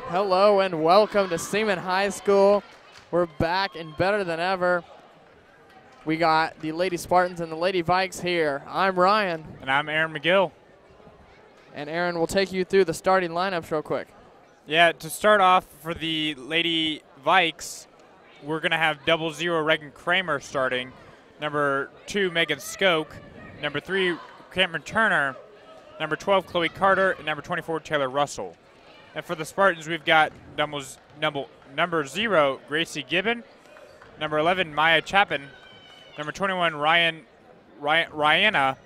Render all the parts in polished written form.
Hello and welcome to Seaman High School. We're back and better than ever. We got the Lady Spartans and the Lady Vikes here. I'm Ryan. And I'm Aaron McGill. And Aaron will take you through the starting lineups real quick. Yeah, to start off for the Lady Vikes, we're going to have 00 Reagan Kramer starting. Number 2, Megan Skoke. Number 3, Cameron Turner. Number 12, Chloe Carter. And number 24, Taylor Russell. And for the Spartans, we've got number 0, Gracie Gibbon. Number 11, Maya Chapin. Number 21, Rihanna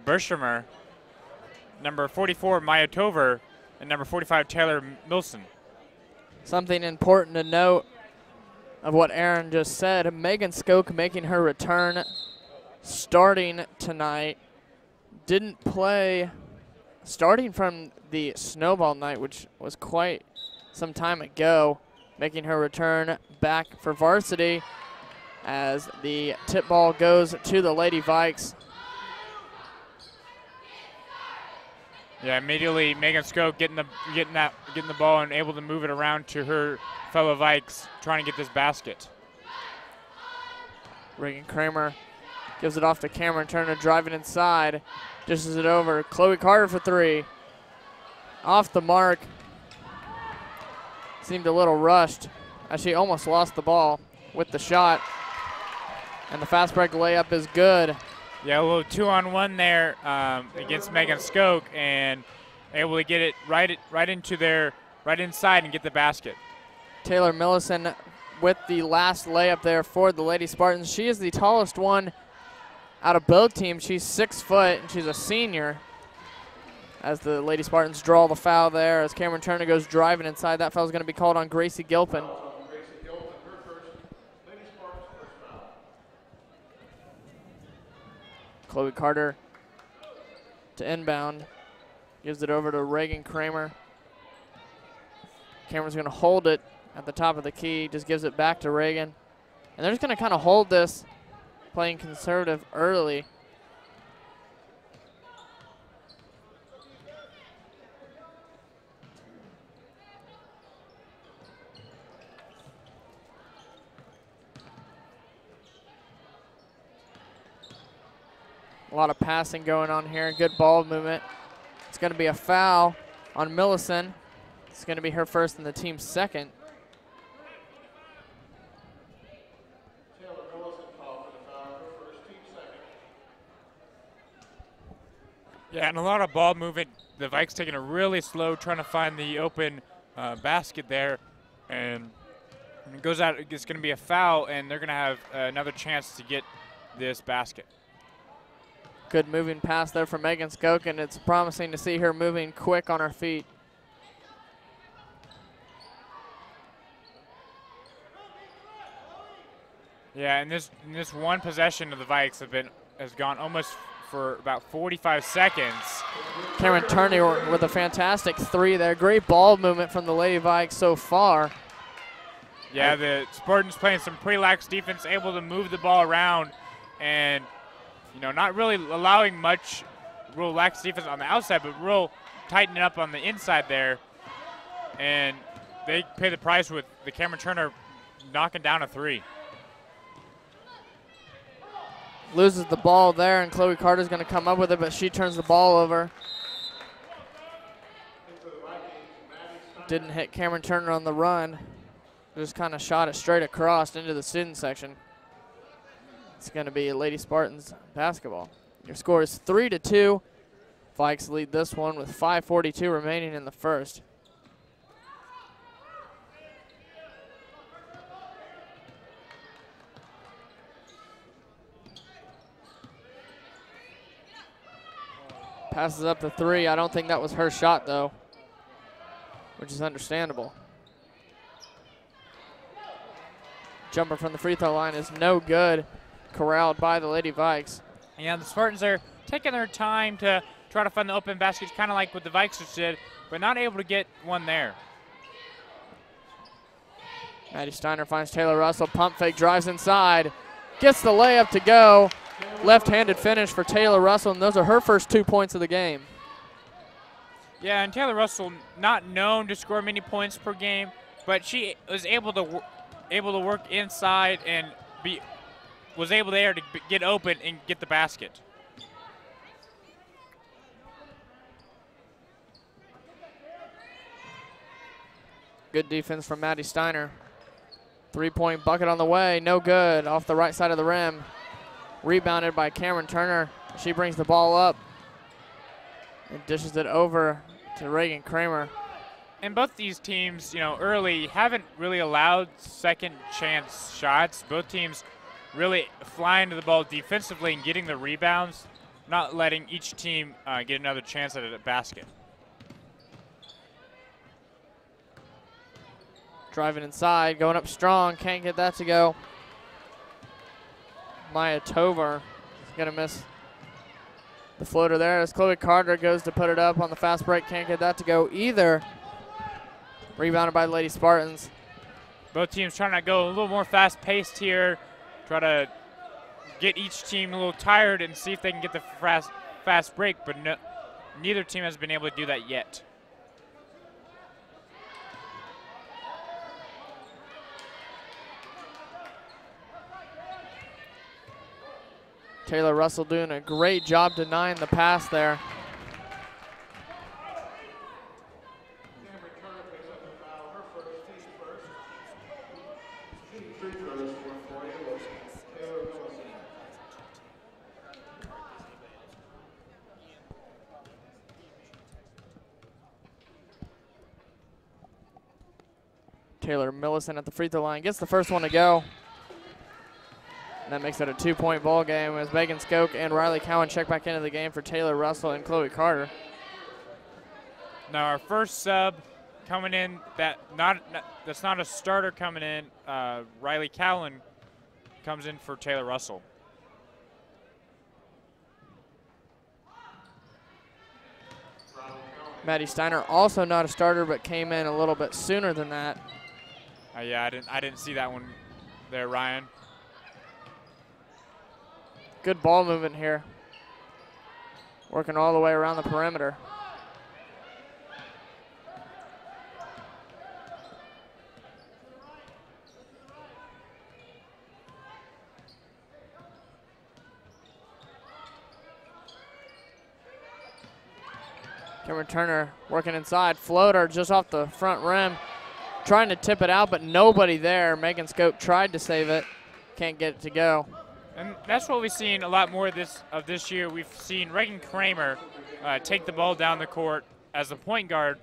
Bersheimer. Number 44, Maya Tover. And number 45, Taylor Milson. Something important to note of what Aaron just said, Megan Skoke making her return starting tonight. Didn't play starting from the snowball night, which was quite some time ago, making her return back for varsity as the tip ball goes to the Lady Vikes. Yeah, immediately Megan Skoke getting the ball and able to move it around to her fellow Vikes, trying to get this basket. Reagan Kramer gives it off to Cameron Turner, driving inside, dishes it over. Chloe Carter for 3. Off the mark. Seemed a little rushed as she almost lost the ball with the shot. And the fast break layup is good. Yeah, a little 2-on-1 there against Megan Skoke, and able to get it right inside and get the basket. Taylor Millison with the last layup there for the Lady Spartans. She is the tallest one out of both teams. She's 6 foot and she's a senior. As the Lady Spartans draw the foul there, as Cameron Turner goes driving inside. That foul is going to be called on Gracie Gilpin. Chloe Carter to inbound. Gives it over to Reagan Kramer. Cameron's going to hold it at the top of the key. Just gives it back to Reagan. And they're just going to kind of hold this, playing conservative early. A lot of passing going on here. Good ball movement. It's going to be a foul on Millison. It's going to be her first and the team's second. Yeah, and a lot of ball movement. The Vikes taking it really slow, trying to find the open basket there. And when it goes out, it's going to be a foul, and they're going to have another chance to get this basket. Good moving pass there from Megan Skoke, and it's promising to see her moving quick on her feet. Yeah, and this one possession of the Vikes has gone almost for about 45 seconds. Cameron Turner with a fantastic 3 there. Great ball movement from the Lady Vikes so far. Yeah, the Spartans playing some pretty lax defense, able to move the ball around and not really allowing much real lax defense on the outside, but real tightening up on the inside there. And they pay the price with the Cameron Turner knocking down a 3. Loses the ball there, and Chloe Carter's going to come up with it, but she turns the ball over. Didn't hit Cameron Turner on the run. Just kind of shot it straight across into the student section. It's going to be Lady Spartans basketball. Your score is 3-2. Vikes lead this one with 5:42 remaining in the first. Passes up the 3. I don't think that was her shot, though, which is understandable. Jumper from the free throw line is no good. Corralled by the Lady Vikes. Yeah, the Spartans are taking their time to try to find the open baskets, kind of like what the Vikes just did, but not able to get one there. Maddie Steiner finds Taylor Russell. Pump fake, drives inside. Gets the layup to go. Left-handed finish for Taylor Russell, and those are her first 2 points of the game. Yeah, and Taylor Russell, not known to score many points per game, but she was able to work inside and was able there to get open and get the basket. Good defense from Maddie Steiner. 3-point bucket on the way, no good, off the right side of the rim. Rebounded by Cameron Turner. She brings the ball up and dishes it over to Reagan Kramer. And both these teams, early haven't really allowed second chance shots. Both teams really flying to the ball defensively and getting the rebounds, not letting each team get another chance at a basket. Driving inside, going up strong, can't get that to go. Maya Tovar is gonna miss the floater there as Chloe Carter goes to put it up on the fast break, can't get that to go either. Rebounded by the Lady Spartans. Both teams trying to go a little more fast-paced here, try to get each team a little tired and see if they can get the fast break, but neither team has been able to do that yet. Taylor Russell doing a great job denying the pass there. Taylor Millicent at the free throw line gets the first one to go. And that makes it a 2-point ball game as Megan Skoke and Riley Cowan check back into the game for Taylor Russell and Chloe Carter. Now our first sub coming in that's not a starter coming in. Riley Cowan comes in for Taylor Russell. Maddie Steiner also not a starter, but came in a little bit sooner than that. Yeah, I didn't see that one there, Ryan. Good ball movement here. Working all the way around the perimeter. Cameron Turner working inside. Floater just off the front rim. Trying to tip it out, but nobody there. Megan Skoke tried to save it. Can't get it to go. And that's what we've seen a lot more of this year. We've seen Reagan Kramer take the ball down the court as a point guard,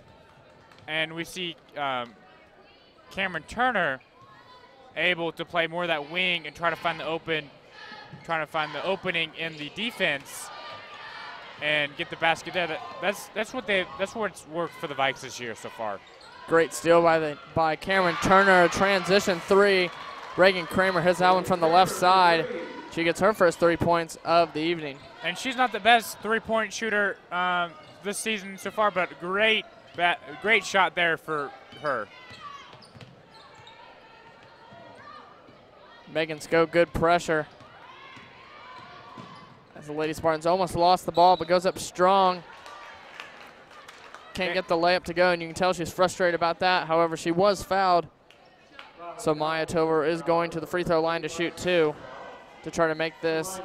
and we see Cameron Turner able to play more of that wing and try to find the opening in the defense and get the basket there. That's what's worked for the Vikes this year so far. Great steal by Cameron Turner. Transition three. Reagan Kramer hits that one from the left side. She gets her first 3 points of the evening. And she's not the best three-point shooter this season so far, but great shot there for her. Megan Skoke, good pressure. As the Lady Spartans almost lost the ball, but goes up strong. Can't get the layup to go, and you can tell she's frustrated about that. However, she was fouled. So Maya Tovar is going to the free throw line to shoot 2 to try to make this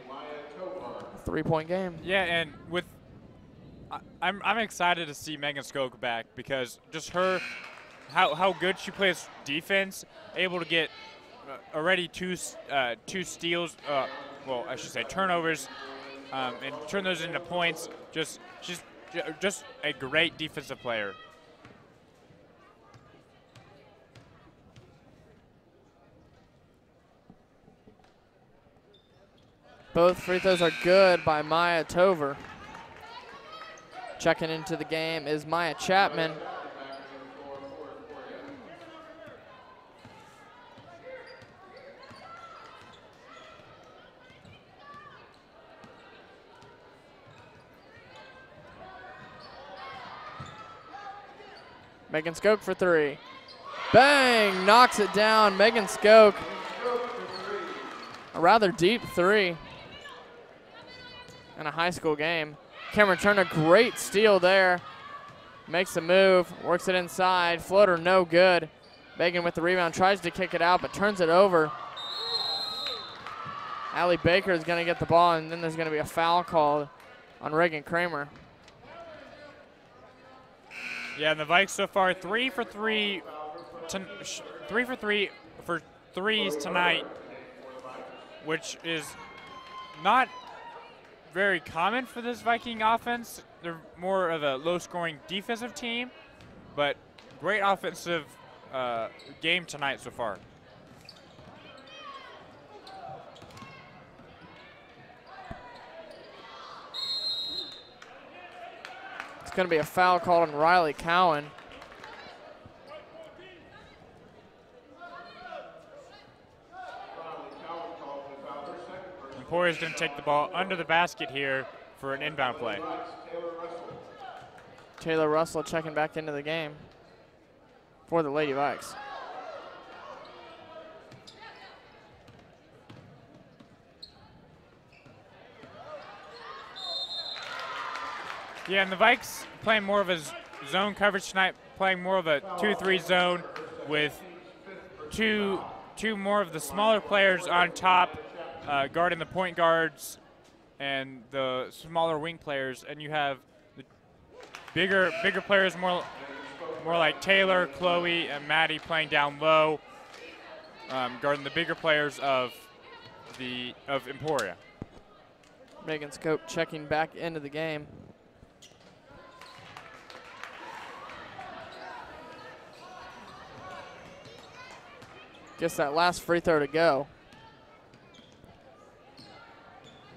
a 3-point game. Yeah, and I'm excited to see Megan Skoke back because just how good she plays defense, able to get already two steals, well, I should say turnovers, and turn those into points. She's just a great defensive player. Both free throws are good by Maya Tovar. Checking into the game is Maya Chapman. Megan Skoke for 3. Bang! Knocks it down. Megan Skoke. A rather deep 3 in a high school game. Cameron Turner, great steal there. Makes a move, works it inside. Floater no good. Megan with the rebound, tries to kick it out, but turns it over. Allie Baker is going to get the ball, and then there's going to be a foul called on Reagan Kramer. Yeah, and the Vikes so far 3 for 3 for threes tonight, which is not very common for this Viking offense. They're more of a low-scoring defensive team, but great offensive game tonight so far. It's going to be a foul called on Riley Cowan. Emporia's going to take the ball under the basket here for an inbound play. Taylor Russell checking back into the game for the Lady Vikes. Yeah, and the Vikes playing more of a zone coverage tonight, playing more of a 2-3 zone with two more of the smaller players on top, guarding the point guards and the smaller wing players, and you have the bigger players, more like Taylor, Chloe, and Maddie playing down low, guarding the bigger players of Emporia. Megan Scope checking back into the game. Gets that last free throw to go.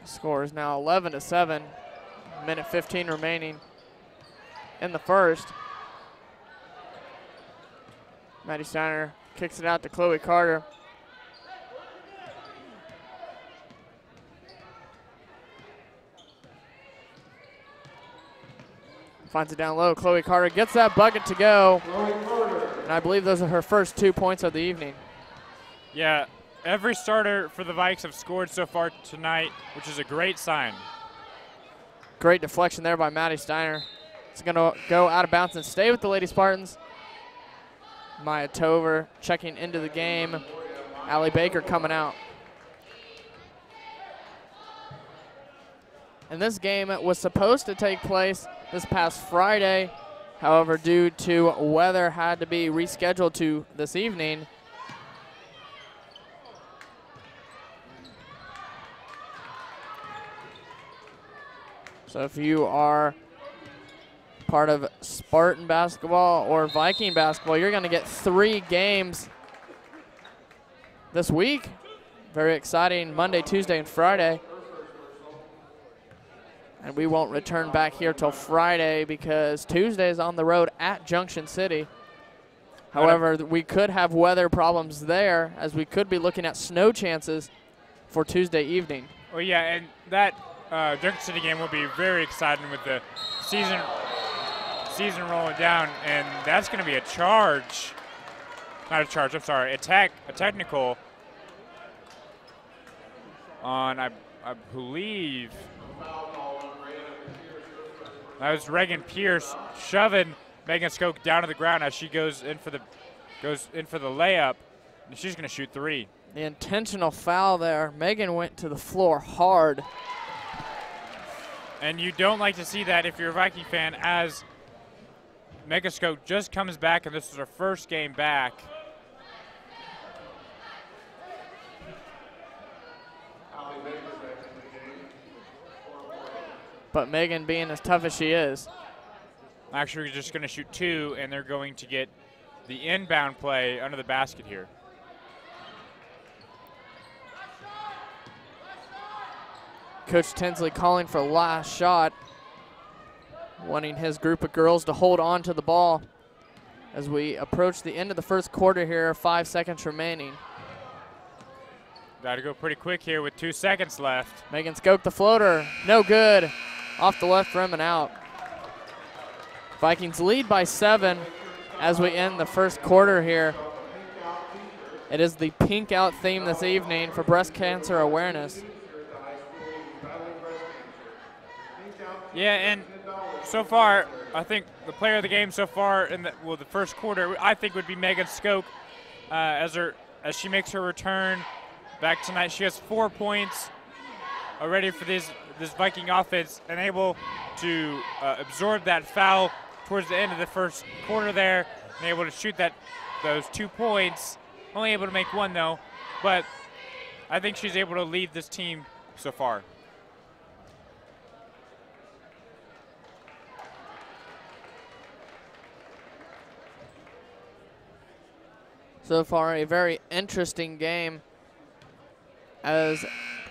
Score is now 11-7. Minute 15 remaining in the first. Maddie Steiner kicks it out to Chloe Carter. Finds it down low. Chloe Carter gets that bucket to go. And I believe those are her first 2 points of the evening. Yeah, every starter for the Vikes have scored so far tonight, which is a great sign. Great deflection there by Maddie Steiner. It's going to go out of bounds and stay with the Lady Spartans. Maya Tover checking into the game. Allie Baker coming out. And this game was supposed to take place this past Friday. However, due to weather, had to be rescheduled to this evening. So if you are part of Spartan basketball or Viking basketball, you're going to get 3 games this week. Very exciting, Monday, Tuesday, and Friday. And we won't return back here till Friday because Tuesday is on the road at Junction City. However, we could have weather problems there, as we could be looking at snow chances for Tuesday evening. Well, yeah, and that Junction City game will be very exciting with the season rolling down, and that's going to be a charge. Not a charge, I'm sorry, a technical on, I believe, that was Reagan Pierce shoving Megan Skoke down to the ground as she goes in for the layup, and she's going to shoot 3. The intentional foul there. Megan went to the floor hard. And you don't like to see that if you're a Viking fan, as Megan Skoke just comes back, and this is her first game back. But Megan, being as tough as she is, Actually, we're just going to shoot 2, and they're going to get the inbound play under the basket here. Coach Tinsley calling for last shot, wanting his group of girls to hold on to the ball as we approach the end of the first quarter here, 5 seconds remaining. Got to go pretty quick here with 2 seconds left. Megan Skoke, the floater, no good. Off the left rim and out. Vikings lead by 7 as we end the first quarter here. It is the pink out theme this evening for breast cancer awareness. Yeah, and so far, I think the player of the game so far in the first quarter, I think would be Megan Skoke, as she makes her return back tonight. She has 4 points already for this Viking offense, and able to absorb that foul towards the end of the first quarter there, and able to shoot those 2 points. Only able to make 1 though, but I think she's able to lead this team so far. So far, a very interesting game, as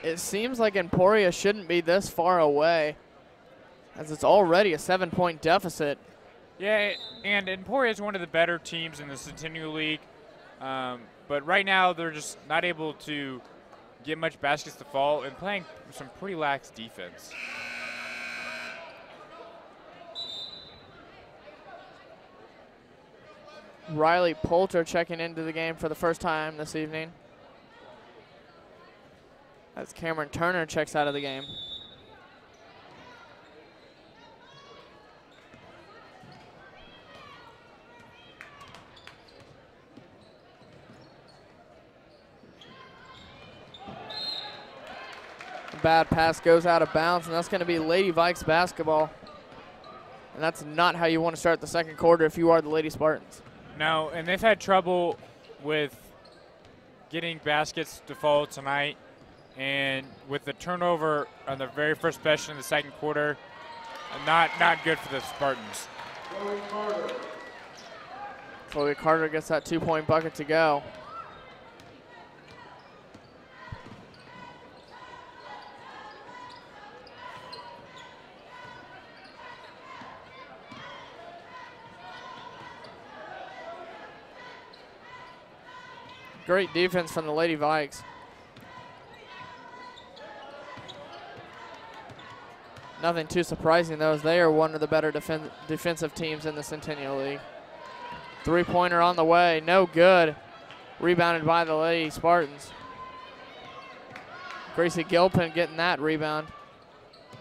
it seems like Emporia shouldn't be this far away, as it's already a 7-point deficit. Yeah, and Emporia is one of the better teams in the Centennial League, but right now they're just not able to get much baskets to fall and playing some pretty lax defense. Riley Poulter checking into the game for the first time this evening, as Cameron Turner checks out of the game. Bad pass goes out of bounds, and that's going to be Lady Vikes basketball. And that's not how you want to start the second quarter if you are the Lady Spartans. No, and they've had trouble with getting baskets to fall tonight. And with the turnover on the very first possession in the second quarter, not good for the Spartans. Chloe Carter gets that 2-point bucket to go. Great defense from the Lady Vikes. Nothing too surprising, though, as they are one of the better defensive teams in the Centennial League. 3-pointer on the way, no good. Rebounded by the Lady Spartans. Gracie Gilpin getting that rebound.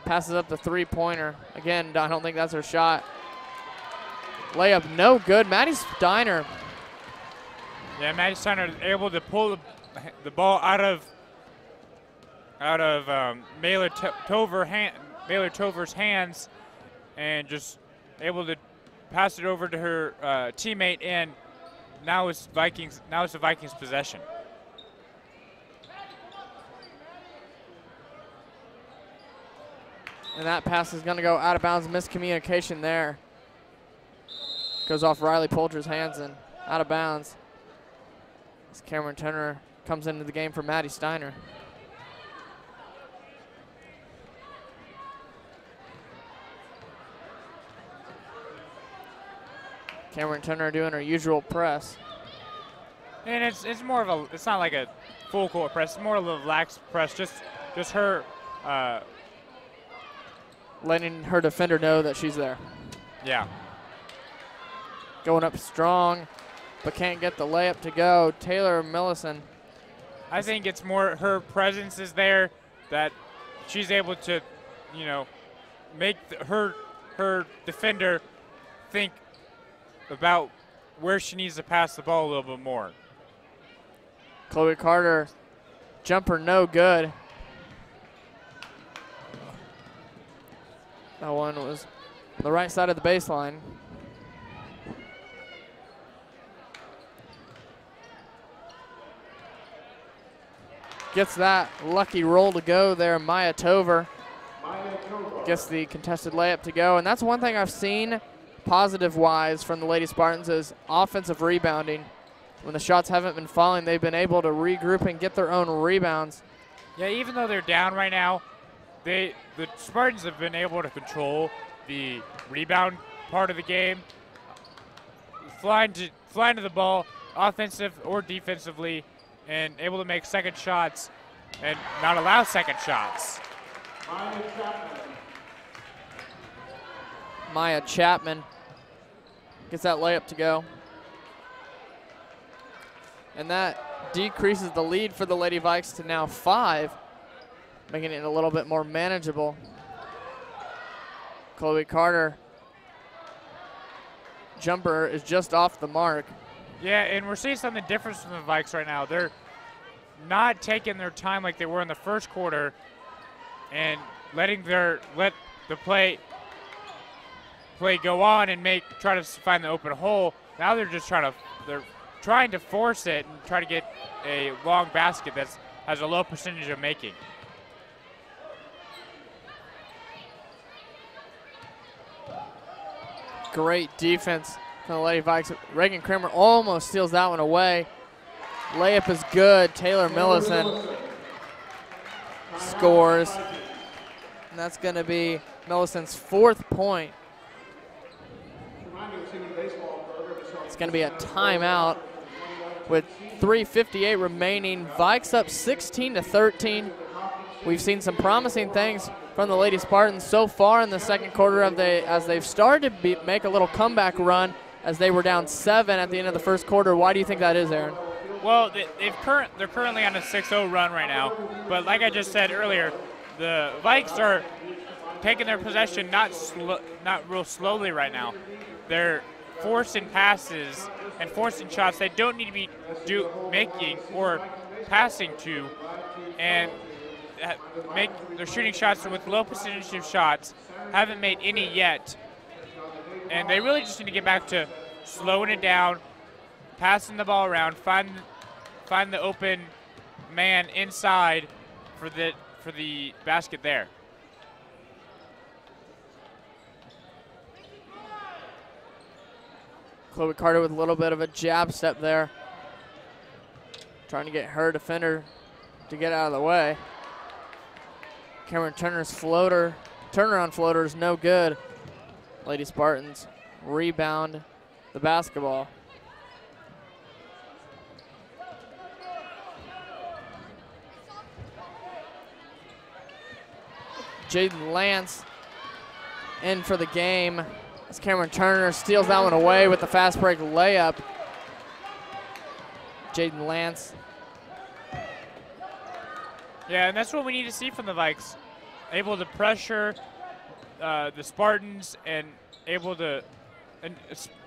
Passes up the 3-pointer. Again, I don't think that's her shot. Layup no good. Maddie Steiner. Yeah, Maddie Steiner able to pull the ball out of Mailer Tover's hands, and just able to pass it over to her teammate, and now it's the Vikings possession. And that pass is going to go out of bounds. Miscommunication there. Goes off Riley Poulter's hands and out of bounds. As Cameron Turner comes into the game for Maddie Steiner. Cameron Turner doing her usual press. And it's more of it's not like a full court press, it's more of a lax press, just her letting her defender know that she's there. Yeah. Going up strong, but can't get the layup to go. Taylor Millison. I think it's more her presence is there, that she's able to, make her defender think about where she needs to pass the ball a little bit more. Chloe Carter, jumper no good. That one was on the right side of the baseline. Gets that lucky roll to go there. Maya Tover gets the contested layup to go. And that's one thing I've seen positive-wise from the Lady Spartans is offensive rebounding. When the shots haven't been falling, they've been able to regroup and get their own rebounds. Yeah, even though they're down right now, the Spartans have been able to control the rebound part of the game, flying to the ball, offensive or defensively, and able to make second shots and not allow second shots. Maya Chapman gets that layup to go. And that decreases the lead for the Lady Vikes to now 5, making it a little bit more manageable. Chloe Carter. Jumper is just off the mark. Yeah, and we're seeing something different from the Vikes right now. They're not taking their time like they were in the first quarter and let the play go on and try to find the open hole. Now they're trying to force it and try to get a long basket that has a low percentage of making. Great defense from the Lady Vikes. Reagan Kramer almost steals that one away. Layup is good. Taylor Millicent scores. And that's going to be Millicent's 4th point. It's going to be a timeout with 3:58 remaining. Vikes up 16-13. We've seen some promising things from the Lady Spartans so far in the second quarter as they've started to make a little comeback run as they were down 7 at the end of the first quarter. Why do you think that is, Aaron? Well, they're currently on a 6-0 run right now, but like I just said earlier, the Vikes are taking their possession not real slowly right now. They're forcing passes and forcing shots they don't need to be making or passing to, and they're shooting shots with low percentage of shots, haven't made any yet, and they really just need to get back to slowing it down, passing the ball around, find the open man inside for the basket there. Chloe Carter with a little bit of a jab step there, trying to get her defender to get out of the way. Cameron Turner's turnaround floater is no good. Lady Spartans rebound the basketball. Jaden Lance in for the game as Cameron Turner steals that one away with the fast break layup. Jaden Lance. Yeah, and that's what we need to see from the Vikes. Able to pressure the Spartans and able to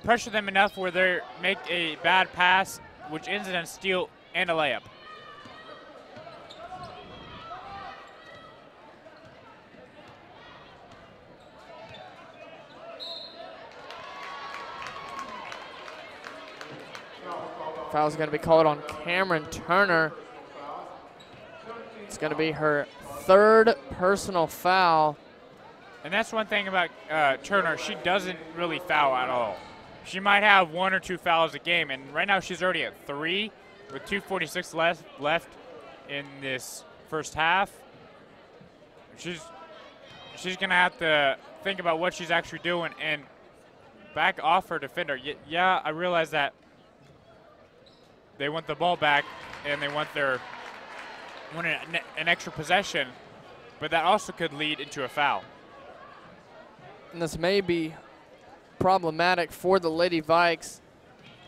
pressure them enough where they make a bad pass, which ends in a steal and a layup. Foul's going to be called on Cameron Turner. It's going to be her 3rd personal foul. And that's one thing about Turner. She doesn't really foul at all. She might have 1 or 2 fouls a game, and right now she's already at 3 with 2:46 left in this first half. She's going to have to think about what she's actually doing and back off her defender. Yeah, I realize that they want the ball back and they want an extra possession, but that also could lead into a foul. And this may be problematic for the Lady Vikes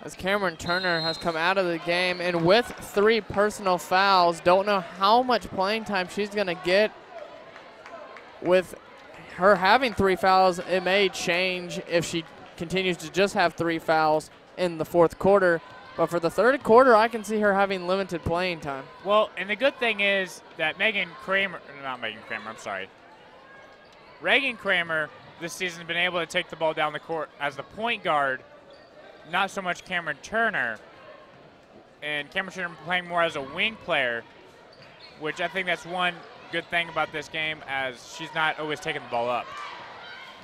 as Cameron Turner has come out of the game, and with 3 personal fouls, don't know how much playing time she's going to get. With her having 3 fouls, it may change if she continues to just have 3 fouls in the 4th quarter. But for the 3rd quarter, I can see her having limited playing time. Well, and the good thing is that Reagan Kramer this season has been able to take the ball down the court as the point guard, not so much Cameron Turner. And Cameron Turner playing more as a wing player, which I think that's one good thing about this game, as she's not always taking the ball up.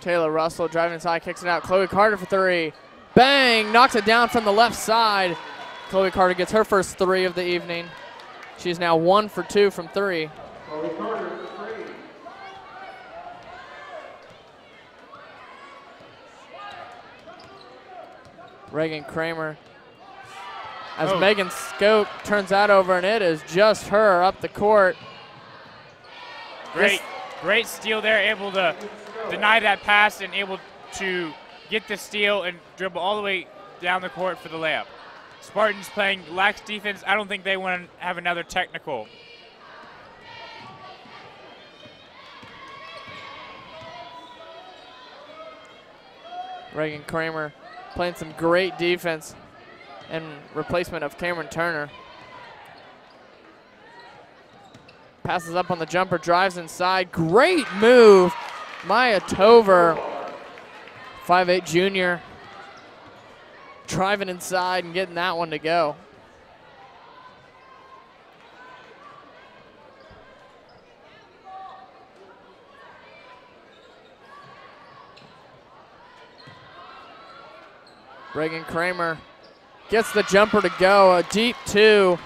Taylor Russell driving inside, kicks it out. Chloe Carter for 3. Bang! Knocks it down from the left side. Chloe Carter gets her first 3 of the evening. She's now 1 for 2 from 3. Chloe Carter for 3. Reagan Kramer. As Megan Skoke turns that over, and it is just her up the court. Great steal there, able to deny that pass and able to get the steal and dribble all the way down the court for the layup. Spartans playing lax defense. I don't think they want to have another technical. Reagan Kramer playing some great defense in replacement of Cameron Turner. Passes up on the jumper, drives inside. Great move. Maya Tover, 5'8" junior, driving inside and getting that one to go. Reagan Kramer gets the jumper to go, a deep 2.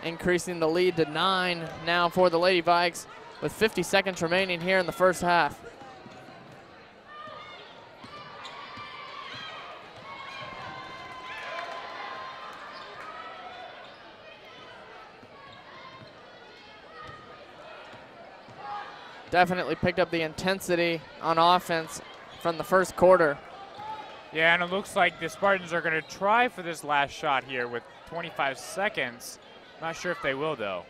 Increasing the lead to 9 now for the Lady Vikes with 50 seconds remaining here in the first half. Definitely picked up the intensity on offense from the first quarter. Yeah, and it looks like the Spartans are going to try for this last shot here with 25 seconds. Not sure if they will, though.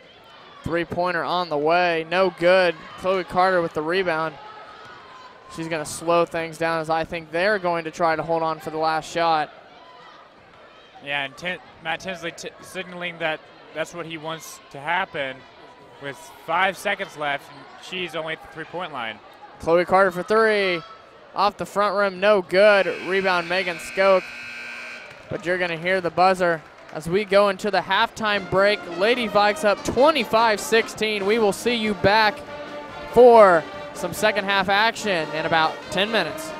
Three-pointer on the way, no good. Chloe Carter with the rebound. She's going to slow things down as I think they're going to try to hold on for the last shot. Yeah, and Matt Tinsley signaling that that's what he wants to happen with 5 seconds left. And she's only at the three-point line. Chloe Carter for 3. Off the front rim, no good. Rebound Megan Skoke. But you're going to hear the buzzer as we go into the halftime break. Lady Vikes up 25-16. We will see you back for some second half action in about 10 minutes.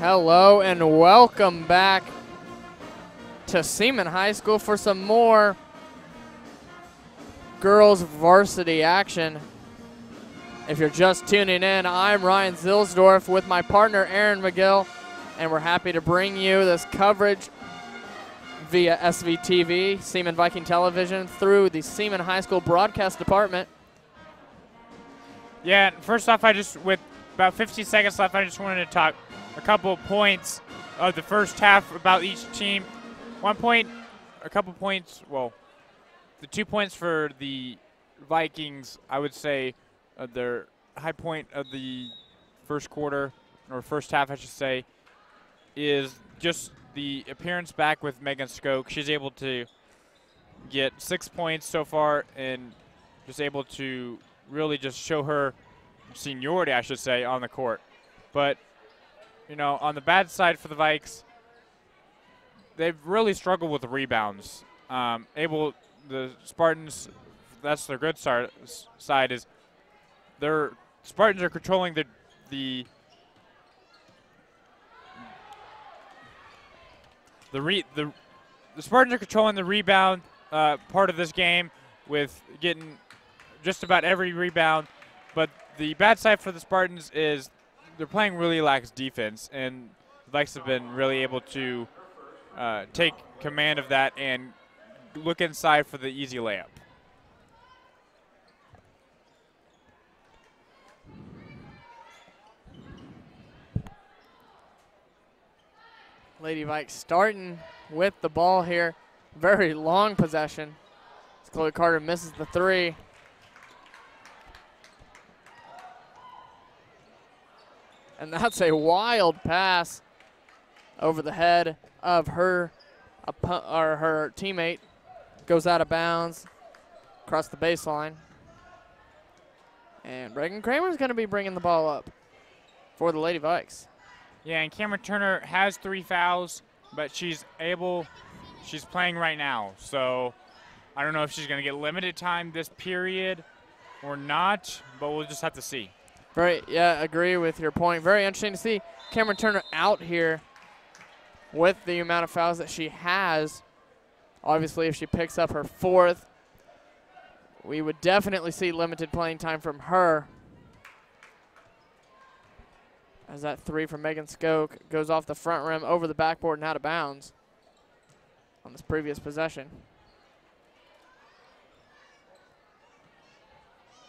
Hello and welcome back to Seaman High School for some more girls varsity action. If you're just tuning in, I'm Ryan Zilsdorf with my partner Aaron McGill, and we're happy to bring you this coverage via SVTV, Seaman Viking Television, through the Seaman High School broadcast department. Yeah, first off, with about 50 seconds left, I just wanted to talk a couple of points of the first half about each team. 1 point, a couple points, well, the 2 points for the Vikings, I would say their high point of the first quarter, or first half, I should say, is just the appearance back with Megan Skoke. She's able to get 6 points so far and just able to really just show her seniority, I should say, on the court. But, you know, on the bad side for the Vikes, they've really struggled with the rebounds. The Spartans, that's their good side is their Spartans are controlling the Spartans are controlling the rebound part of this game with getting just about every rebound. But the bad side for the Spartans is they're playing really lax defense, and the Vikes have been really able to take command of that and look inside for the easy layup. Lady Vikes starting with the ball here. Very long possession. As Chloe Carter misses the three. And that's a wild pass over the head of her teammate. Goes out of bounds across the baseline. And Reagan Kramer's going to be bringing the ball up for the Lady Vikes. Yeah, and Cameron Turner has 3 fouls, but she's playing right now. So I don't know if she's going to get limited time this period or not, but we'll just have to see. Right, yeah, agree with your point. Very interesting to see Cameron Turner out here with the amount of fouls that she has. Obviously, if she picks up her 4th, we would definitely see limited playing time from her. As that three from Megan Skoke goes off the front rim, over the backboard, and out of bounds on this previous possession.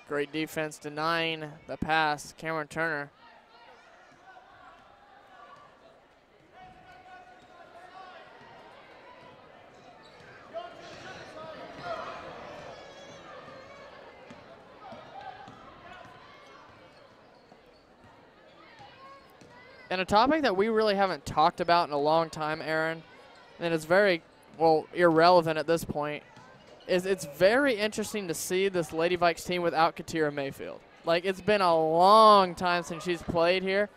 Great defense denying the pass, Cameron Turner. And a topic that we really haven't talked about in a long time, Aaron, and it's very, well, irrelevant at this point, is it's very interesting to see this Lady Vikes team without Katira Mayfield. Like, it's been a long time since she's played here,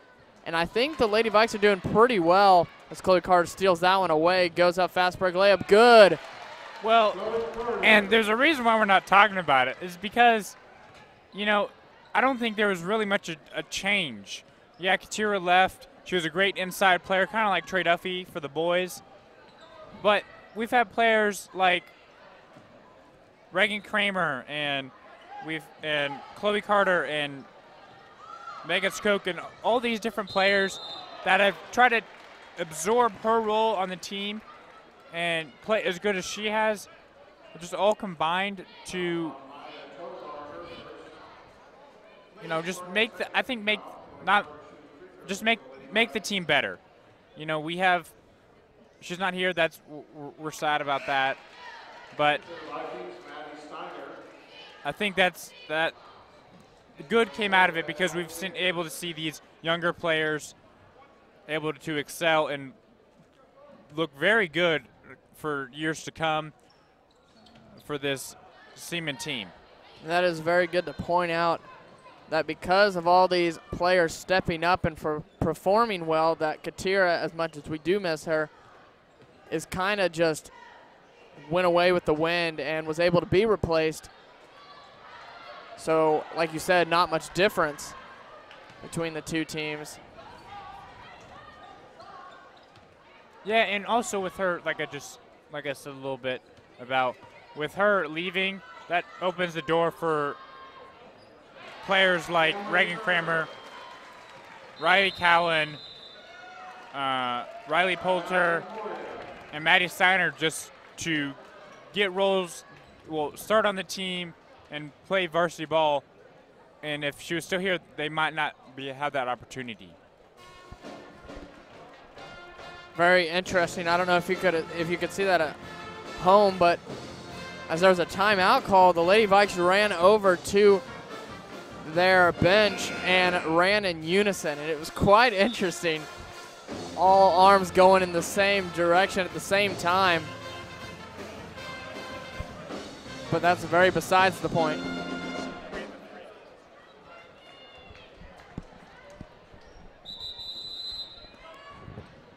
and I think the Lady Vikes are doing pretty well as Chloe Carter steals that one away, goes up fast break layup, good. Well, and there's a reason why we're not talking about it, is because, you know, I don't think there was really much a change. Yeah, Katira left. She was a great inside player, kind of like Trey Duffy for the boys. But we've had players like Reagan Kramer and Chloe Carter and Megan Skoke and all these different players that have tried to absorb her role on the team and play as good as she has, just all combined to, you know, just make the team better. You know, she's not here. We're sad about that, but I think that good came out of it because we've been able to see these younger players able to excel and look very good for years to come for this Seaman team. That is very good to point out, that because of all these players stepping up and for performing well, that Katira, as much as we do miss her, is kind of just went away with the wind and was able to be replaced. So, like you said, not much difference between the two teams. Yeah, and also with her, like I said a little bit about, with her leaving, that opens the door for players like Reagan Kramer, Riley Cowan, Riley Poulter, and Maddie Steiner just to get roles, start on the team and play varsity ball. And if she was still here, they might not have that opportunity. Very interesting. I don't know if you could see that at home, but as there was a timeout call, the Lady Vikes ran over to their bench and ran in unison, and it was quite interesting. All arms going in the same direction at the same time. But that's very besides the point.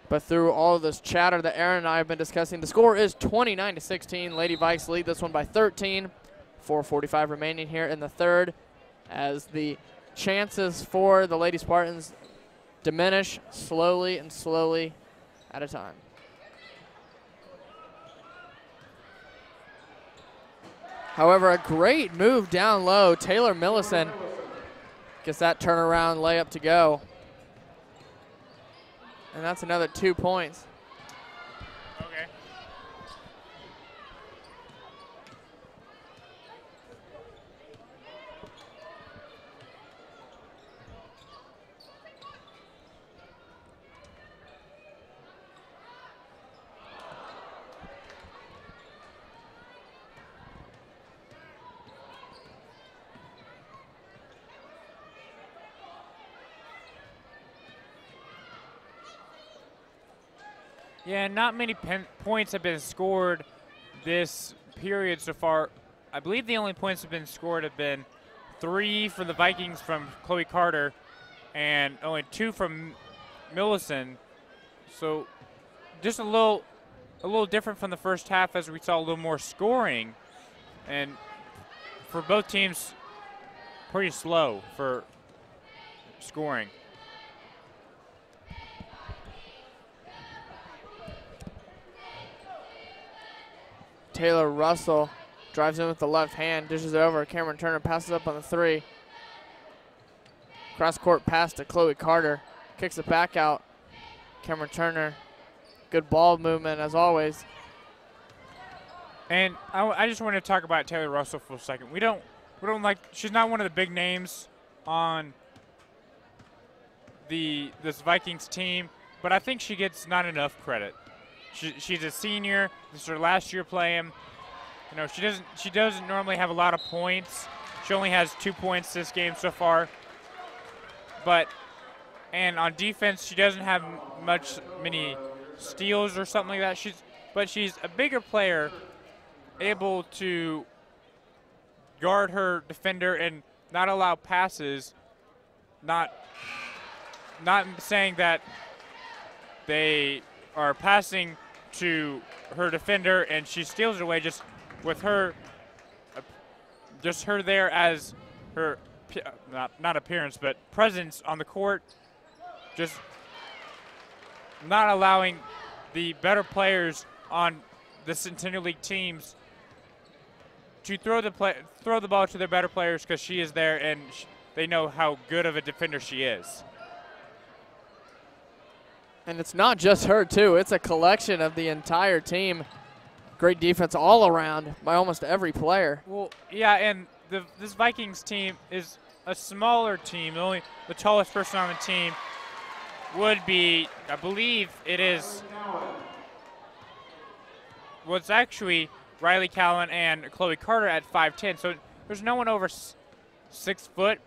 But through all of this chatter that Aaron and I have been discussing, the score is 29-16. Lady Vikes lead this one by 13. 4:45 remaining here in the third, as the chances for the Lady Spartans diminish slowly and slowly at a time. However, a great move down low. Taylor Millison gets that turnaround layup to go. And that's another 2 points. Okay. Yeah, not many points have been scored this period so far. I believe the only points have been scored have been 3 for the Vikings from Chloe Carter and only 2 from Millison. So just a little different from the first half, as we saw a little more scoring. And for both teams, pretty slow for scoring. Taylor Russell drives in with the left hand, dishes it over. Cameron Turner passes up on the 3. Cross-court pass to Chloe Carter. Kicks it back out. Cameron Turner, good ball movement as always. And I just want to talk about Taylor Russell for a second. We don't like, she's not one of the big names on this Vikings team, but I think she gets not enough credit. She's a senior. This is her last year playing. You know, she doesn't normally have a lot of points. She only has 2 points this game so far. And on defense, she doesn't have many steals or something like that. But she's a bigger player, able to guard her defender and not allow passes. Not saying that they are passing to her defender and she steals it away, just with her, just her there as her, not appearance, but presence on the court, just not allowing the better players on the Centennial League teams to throw the ball to their better players, because she is there and they know how good of a defender she is. And it's not just her, too. It's a collection of the entire team. Great defense all around by almost every player. Well, yeah, and this Vikings team is a smaller team. The tallest person on the team would be, I believe it is, was actually Riley Cowan and Chloe Carter at 5'10". So there's no one over 6 foot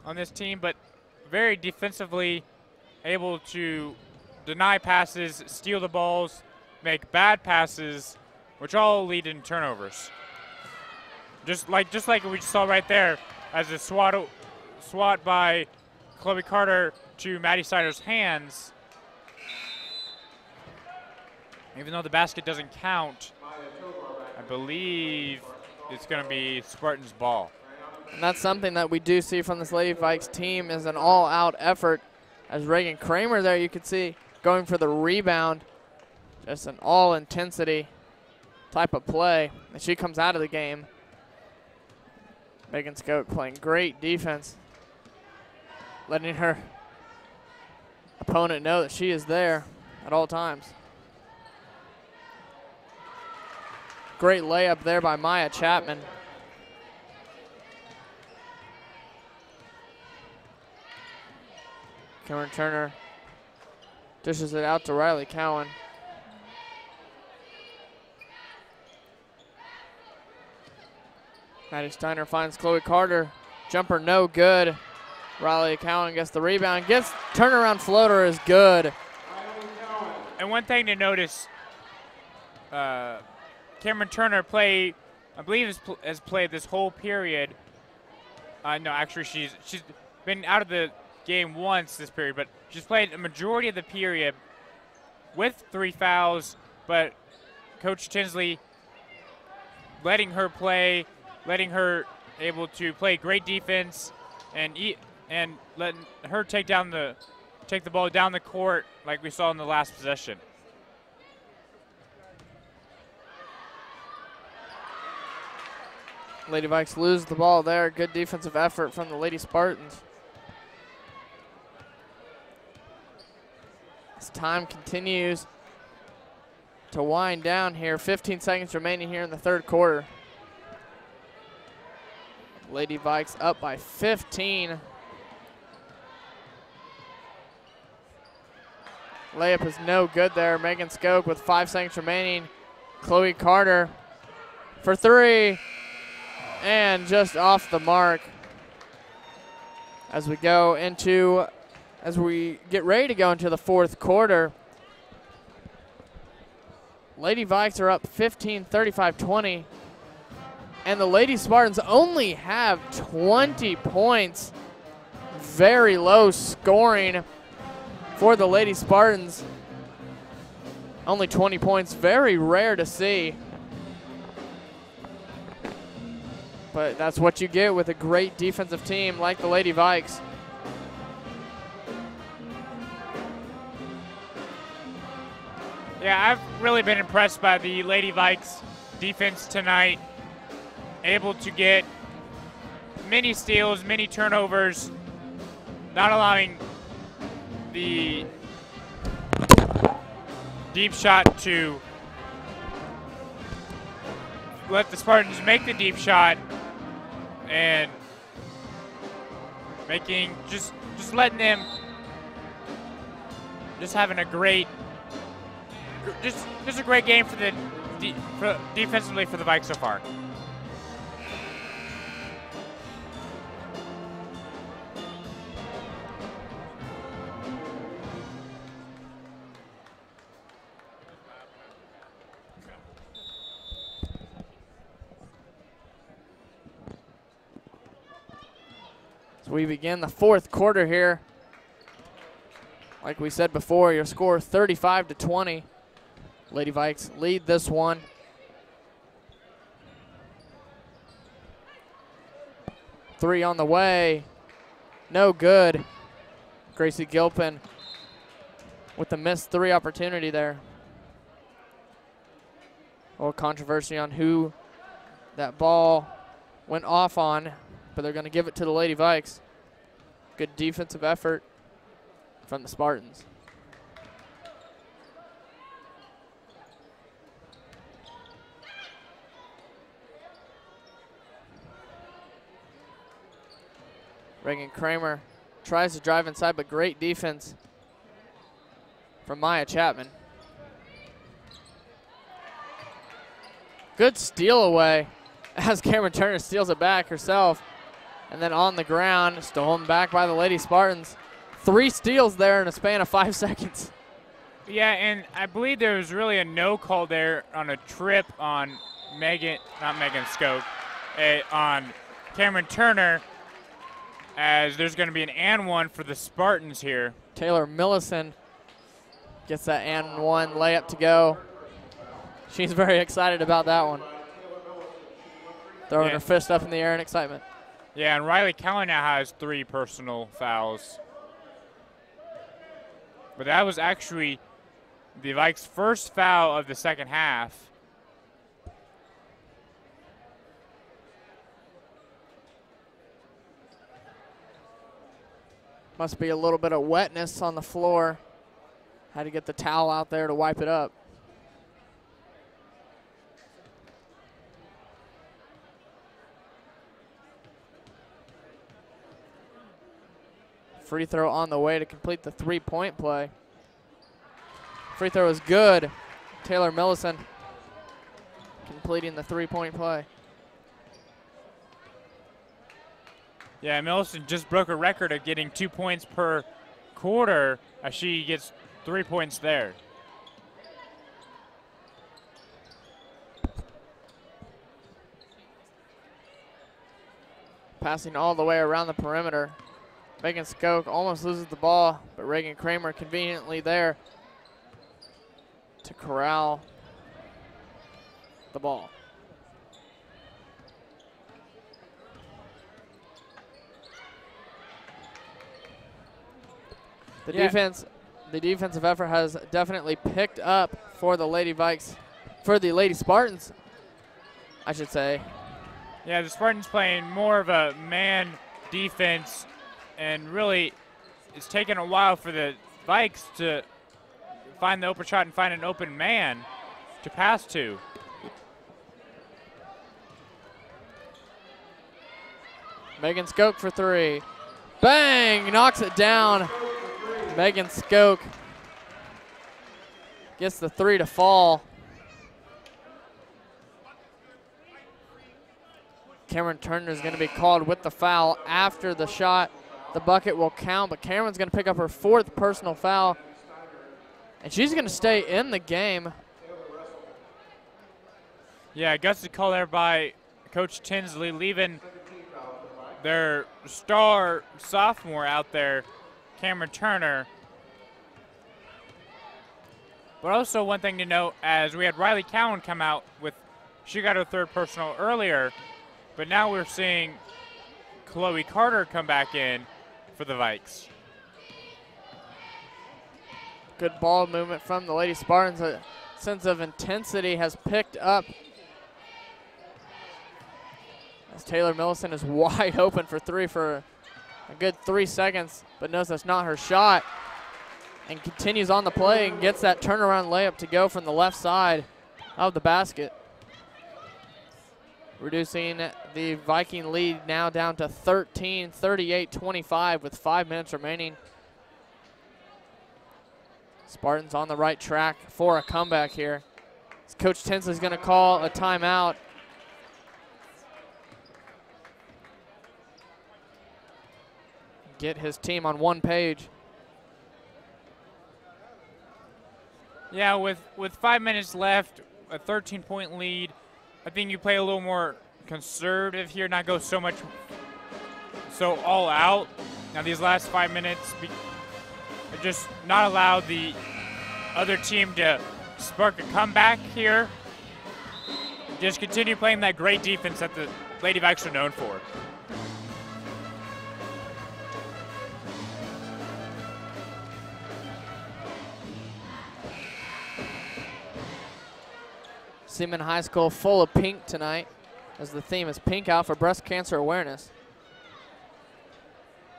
on this team, but very defensively able to deny passes, steal the balls, make bad passes, which all lead in turnovers. Just like we saw right there, as a swat by Chloe Carter to Maddie Seider's hands. Even though the basket doesn't count, I believe it's going to be Spartans' ball. And that's something that we do see from this Lady Vikes team, is an all-out effort. As Reagan Kramer there, you could see, going for the rebound. Just an all-intensity type of play. And she comes out of the game. Megan Skoke playing great defense, letting her opponent know that she is there at all times. Great layup there by Maya Chapman. Cameron Turner dishes it out to Riley Cowan. Maddie Steiner finds Chloe Carter. Jumper no good. Riley Cowan gets the rebound. Gets turnaround floater is good. And one thing to notice, Cameron Turner I believe has played this whole period. No, actually she's been out of the game once this period, but she's played a majority of the period with 3 fouls, but Coach Tinsley letting her play, letting her able to play great defense and letting her take the ball down the court like we saw in the last possession. Lady Vikes lose the ball there. Good defensive effort from the Lady Spartans. As time continues to wind down here, 15 seconds remaining here in the third quarter. Lady Vikes up by 15. Layup is no good there. Megan Skoke with 5 seconds remaining. Chloe Carter for 3. And just off the mark as we get ready to go into the fourth quarter. Lady Vikes are up 15, 35-20. And the Lady Spartans only have 20 points. Very low scoring for the Lady Spartans. Only 20 points, very rare to see. But that's what you get with a great defensive team like the Lady Vikes. Yeah, I've really been impressed by the Lady Vikes defense tonight. Able to get many steals, many turnovers, not allowing the deep shot to let the Spartans make the deep shot, and making just letting them having a great just a great game for the defensively for the Vikes so far. We begin the fourth quarter here. Like we said before, your score 35-20. Lady Vikes lead this one. Three on the way. No good. Gracie Gilpin with the missed 3 opportunity there. A little controversy on who that ball went off on, but they're going to give it to the Lady Vikes. Good defensive effort from the Spartans. Reagan Kramer tries to drive inside, but great defense from Maya Chapman. Good steal away as Cameron Turner steals it back herself. And then on the ground, stolen back by the Lady Spartans. 3 steals there in a span of 5 seconds. Yeah, and I believe there was really a no call there on a trip on not Megan Skoke, on Cameron Turner, as there's going to be an and one for the Spartans here. Taylor Millison gets that and one layup to go. She's very excited about that one. Throwing her fist up in the air in excitement. Yeah, and Riley Cowan now has 3 personal fouls. But that was actually the Vikes' first foul of the second half. Must be a little bit of wetness on the floor. Had to get the towel out there to wipe it up. Free throw on the way to complete the three-point play. Free throw is good. Taylor Millison completing the three-point play. Yeah, Millison just broke a record of getting 2 points per quarter as she gets 3 points there. Passing all the way around the perimeter. Megan Skoke almost loses the ball, but Reagan Kramer conveniently there to corral the ball. The defensive effort has definitely picked up for the Lady Vikes, for the Lady Spartans, I should say. Yeah, the Spartans playing more of a man defense, and really it's taken a while for the Vikes to find the open shot and find an open man to pass to. Megan Skoke for three. Bang! Knocks it down. Megan Skoke gets the three to fall. Cameron Turner is going to be called with the foul after the shot. The bucket will count, but Cameron's going to pick up her fourth personal foul, and she's going to stay in the game. Yeah, gusty call there by Coach Tinsley, leaving their star sophomore out there, Cameron Turner. But also one thing to note, as we had Riley Cowan come out with, she got her third personal earlier, but now we're seeing Chloe Carter come back in for the Vikes. Good ball movement from the Lady Spartans. A sense of intensity has picked up as Taylor Millison is wide open for three for a good 3 seconds, but knows that's not her shot and continues on the play and gets that turnaround layup to go from the left side of the basket, reducing the Viking lead now down to 13, 38-25 with 5 minutes remaining. Spartans on the right track for a comeback here. Coach Tinsley's going to call a timeout. Get his team on one page. Yeah, with 5 minutes left, a 13-point lead, I think you play a little more conservative here, not go so all out. Now these last 5 minutes, just not allow the other team to spark a comeback here. Just continue playing that great defense that the Lady Vikes are known for. Seaman High School full of pink tonight, as the theme is Pink Out for Breast Cancer Awareness.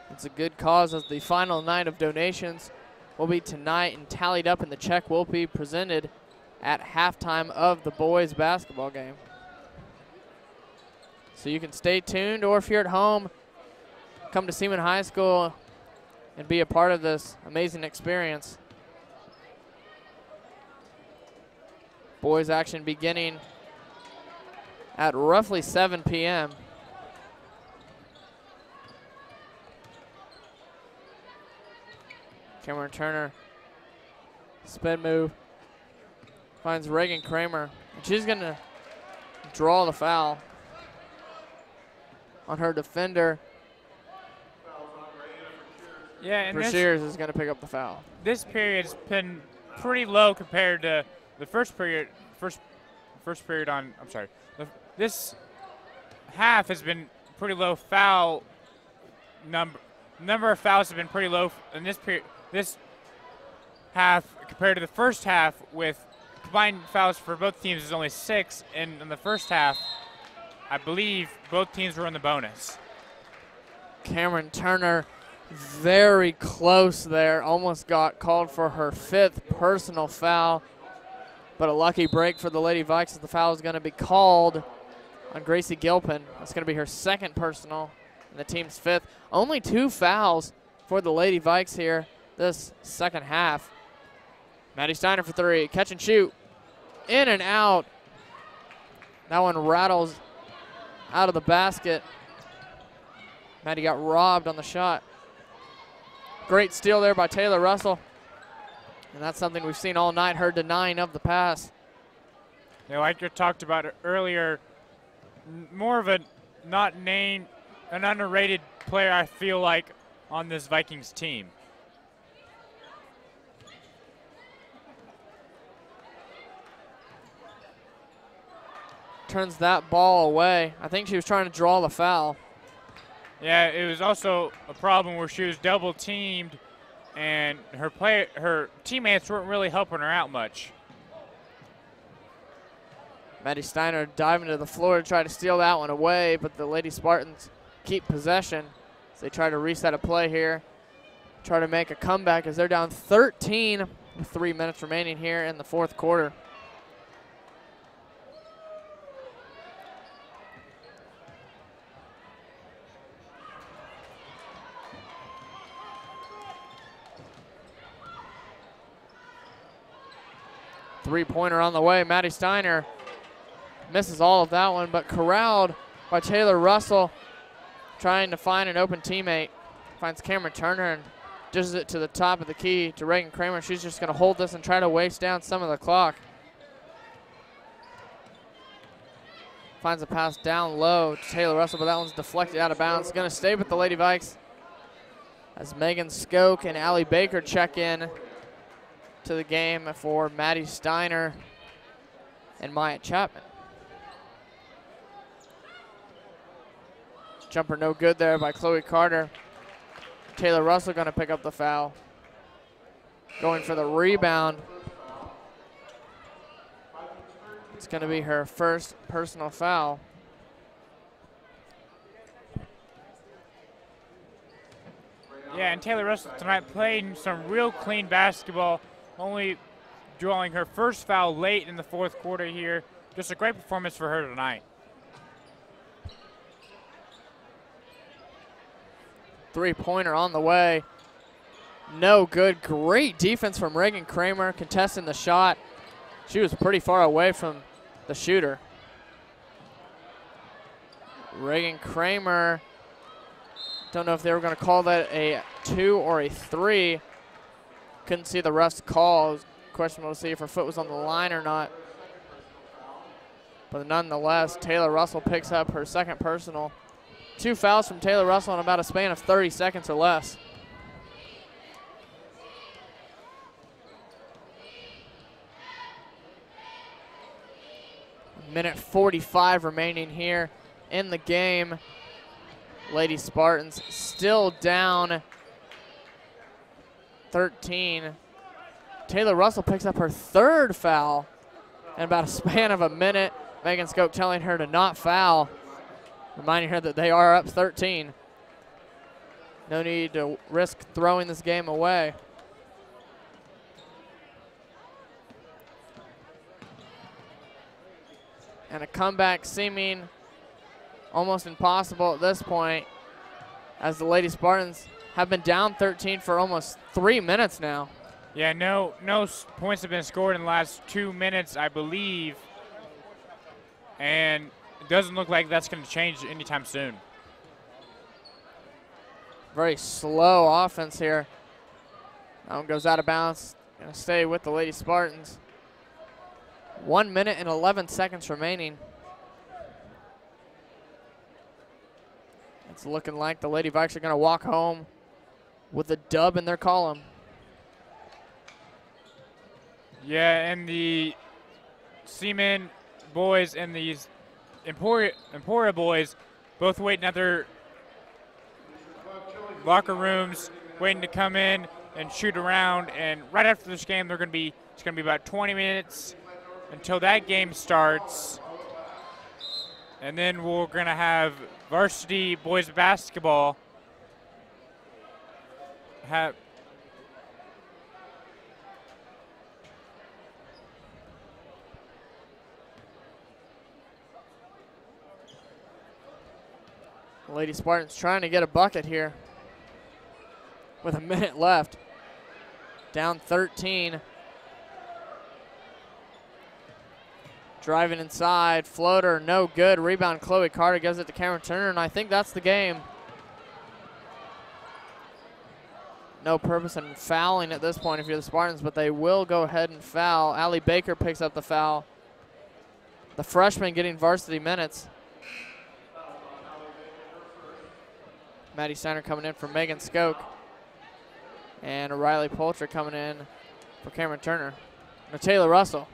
It's a good cause, as the final night of donations will be tonight and tallied up, and the check will be presented at halftime of the boys basketball game. So you can stay tuned, or if you're at home, come to Seaman High School and be a part of this amazing experience. Boys action beginning at roughly 7 p.m. Cameron Turner, spin move, finds Reagan Kramer. And she's going to draw the foul on her defender. Yeah, and Shears is going to pick up the foul. This period's been pretty low compared to the first period. First period on, I'm sorry. This half has been pretty low foul number of fouls have been pretty low in this period. This half compared to the first half, with combined fouls for both teams is only 6, and in the first half, I believe both teams were in the bonus. Cameron Turner very close there, almost got called for her 5th personal foul, but a lucky break for the Lady Vikes as the foul is going to be called on Gracie Gilpin. That's going to be her 2nd personal and the team's 5th. Only 2 fouls for the Lady Vikes here this second half. Maddie Steiner for 3, catch and shoot, in and out. That one rattles out of the basket. Maddie got robbed on the shot. Great steal there by Taylor Russell. And that's something we've seen all night, her denying of the pass. Yeah, like you talked about earlier, more of a not named, an underrated player, I feel like, on this Vikings team. Turns that ball away. I think she was trying to draw the foul. Yeah, it was also a problem where she was double teamed, and her teammates weren't really helping her out much. Maddie Steiner diving to the floor to try to steal that one away, but the Lady Spartans keep possession as they try to reset a play here, try to make a comeback as they're down 13 with 3 minutes remaining here in the 4th quarter. Three-pointer on the way. Maddie Steiner misses all of that one, but corralled by Taylor Russell, trying to find an open teammate. Finds Cameron Turner and dishes it to the top of the key to Reagan Kramer. She's just going to hold this and try to waste down some of the clock. Finds a pass down low to Taylor Russell, but that one's deflected out of bounds. Going to stay with the Lady Vikes as Megan Skoke and Allie Baker check in to the game for Maddie Steiner and Maya Chapman. Jumper no good there by Chloe Carter. Taylor Russell going to pick up the foul. Going for the rebound. It's going to be her 1st personal foul. Yeah, and Taylor Russell tonight played some real clean basketball, only drawing her 1st foul late in the 4th quarter here. Just a great performance for her tonight. Three-pointer on the way. No good. Great defense from Reagan Kramer contesting the shot. She was pretty far away from the shooter. Reagan Kramer, don't know if they were going to call that a 2 or a 3. Couldn't see the ref's call. Questionable to see if her foot was on the line or not. But nonetheless, Taylor Russell picks up her 2nd personal. 2 fouls from Taylor Russell in about a span of 30 seconds or less. Minute 45 remaining here in the game. Lady Spartans still down 13. Taylor Russell picks up her 3rd foul in about a span of a minute. Megan Skoke telling her to not foul, reminding her that they are up 13. No need to risk throwing this game away. And a comeback seeming almost impossible at this point, as the Lady Spartans have been down 13 for almost 3 minutes now. Yeah, no points have been scored in the last 2 minutes, I believe. And it doesn't look like that's going to change anytime soon. Very slow offense here. That one goes out of bounds. Going to stay with the Lady Spartans. 1 minute and 11 seconds remaining. It's looking like the Lady Vikes are going to walk home with a dub in their column. Yeah, and the Seaman boys and these Emporia boys both waiting at their locker rooms, waiting to come in. and shoot around. And right after this game, it's going to be about 20 minutes until that game starts. And then we're going to have varsity boys basketball Lady Spartans trying to get a bucket here with a minute left. Down 13. Driving inside, floater, no good. Rebound, Chloe Carter gives it to Cameron Turner, and I think that's the game. No purpose in fouling at this point if you're the Spartans, but they will go ahead and foul. Allie Baker picks up the foul. The freshman getting varsity minutes. Maddie Steiner coming in for Megan Skoke. And Riley Poulter coming in for Cameron Turner. No, Taylor Russell.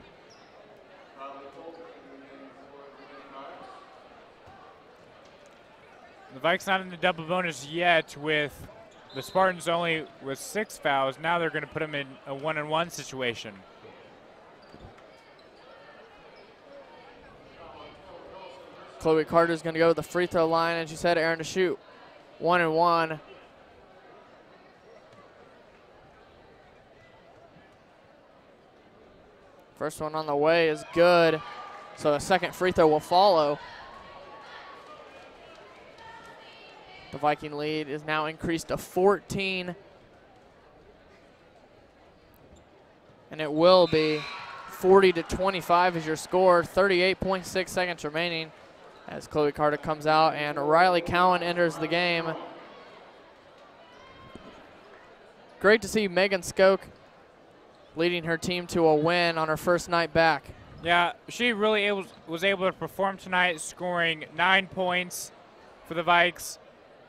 The Vikes not in the double bonus yet with the Spartans only with 6 fouls. Now they're going to put them in a 1-on-1 situation. Chloe Carter's going to go to the free throw line, and she said Aaron to shoot. 1-and-1. First one on the way is good, so a second free throw will follow. The Viking lead is now increased to 14. And it will be 40-25 is your score. 38.6 seconds remaining as Chloe Carter comes out and Riley Cowan enters the game. Great to see Megan Skoke leading her team to a win on her first night back. Yeah, she really was able to perform tonight, scoring 9 points for the Vikes.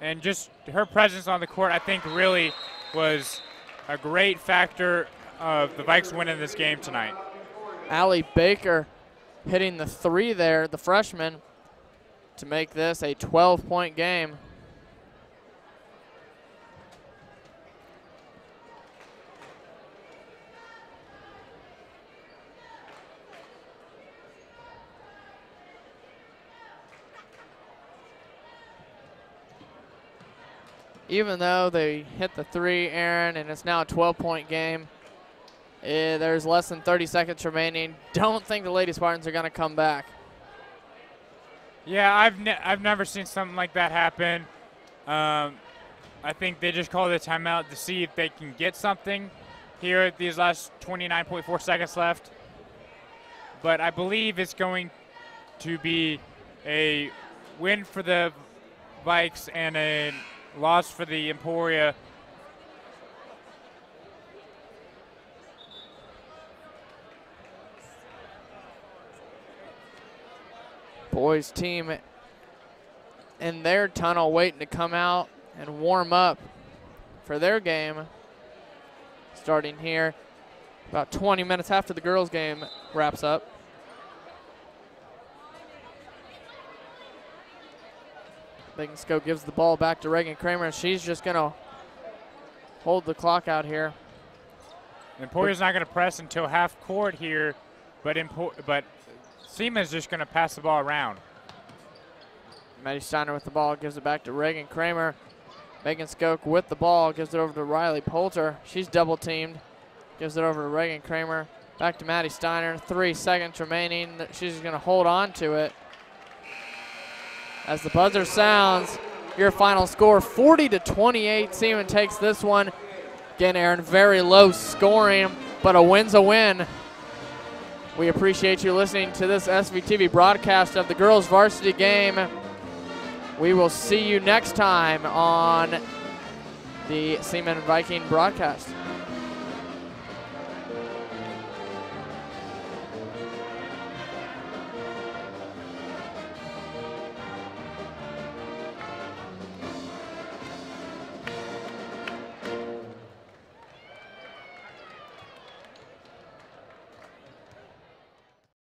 And just her presence on the court, I think, really was a great factor of the Vikes winning this game tonight. Allie Baker hitting the 3 there, the freshman, to make this a 12-point game. Even though they hit the 3, Aaron, and it's now a 12-point game, there's less than 30 seconds remaining. Don't think the Lady Spartans are going to come back. Yeah, I've never seen something like that happen. I think they just called a timeout to see if they can get something here at these last 29.4 seconds left. But I believe it's going to be a win for the Vikes and a loss for the Emporia. Boys team in their tunnel waiting to come out and warm up for their game. Starting here about 20 minutes after the girls game wraps up. Megan Skoke gives the ball back to Reagan Kramer, and she's just going to hold the clock out here. Emporia's not going to press until half court here, but Seaman's just going to pass the ball around. Maddie Steiner with the ball, gives it back to Reagan Kramer. Megan Skoke with the ball, gives it over to Riley Poulter. She's double teamed, gives it over to Reagan Kramer. Back to Maddie Steiner, 3 seconds remaining. She's going to hold on to it. As the buzzer sounds, your final score 40-28. Seaman takes this one. Again, Aaron, very low scoring, but a win's a win. We appreciate you listening to this SVTV broadcast of the girls varsity game. We will see you next time on the Seaman Viking broadcast.